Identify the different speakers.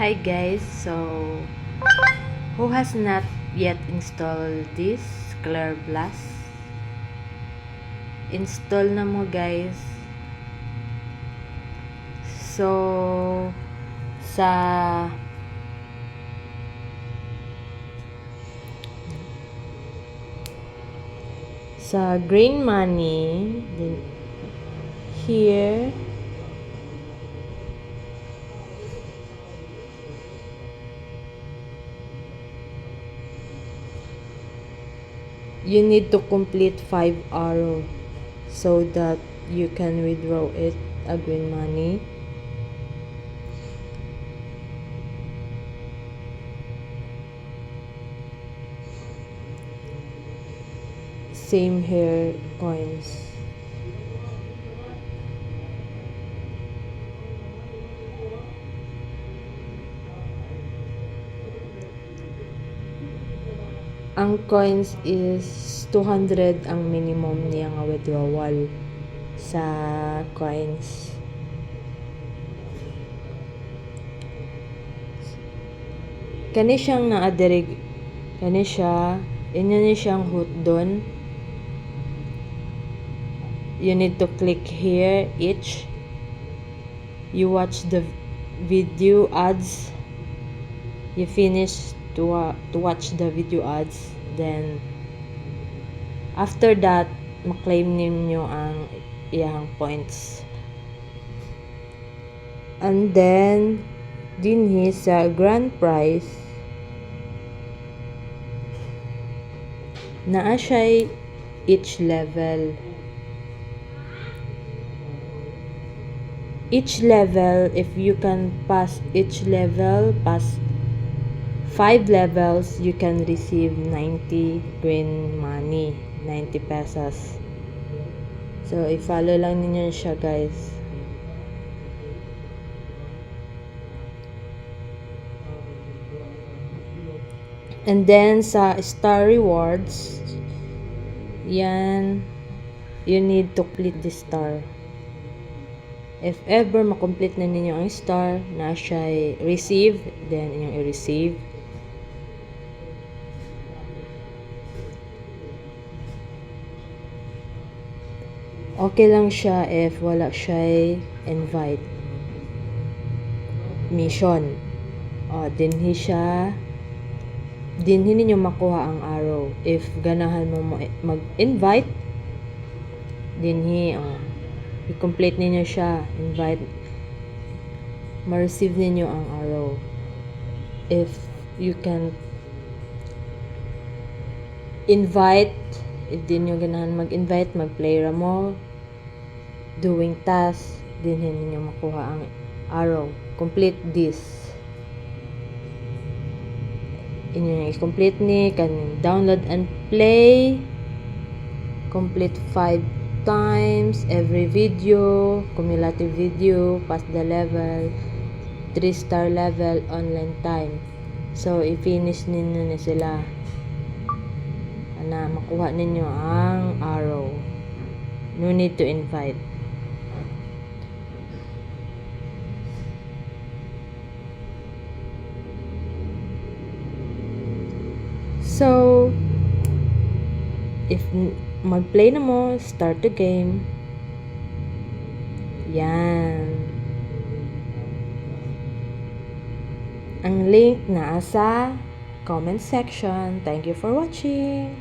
Speaker 1: Hi guys, so who has not yet installed this Clear Blast? Install na mo guys. So sa Green Money, then here you need to complete 5 arrow so that you can withdraw it a Green Money. Same here, coins. Ang coins is 200 ang minimum niya nga withdrawal sa coins. Kani siyang naadirig, kani siya, inyo ni siyang hoot doon. You need to click here, each. You watch the video ads. You finish to watch the video ads. Then, after that, maklaim ninyo ang iyang points. And then, dinhi sa grand prize, naa siya each level. Each level, if you can pass each level, pass 5 levels, you can receive 90 Green Money, 90 pesos. So, i-follow lang ninyo siya guys. And then, sa star rewards, yan, you need to complete the star. If ever makomplete na ninyo ang star, na siya receive, then inyong i-receive. Okay lang siya if wala siya invite. Mission. Dinhi siya. Dinhi ninyo makuha ang arrow. If ganahan mo mag-invite, dinhi, i-complete ninyo siya, invite, ma-receive ninyo ang arrow. If you can invite, if di nyo ganahan mag-invite, mag-play ra mo, doing task, din ninyo makuha ang arrow. Complete this. Inyo i-complete ni, can download and play, complete 5 times every video, cumulative video, pass the level, 3-star level, online time. So, i-finish ninyo na sila na makuha ninyo ang arrow. No need to invite. So, if mag-play na mo, start the game. Yan. Ang link na sa comment section. Thank you for watching.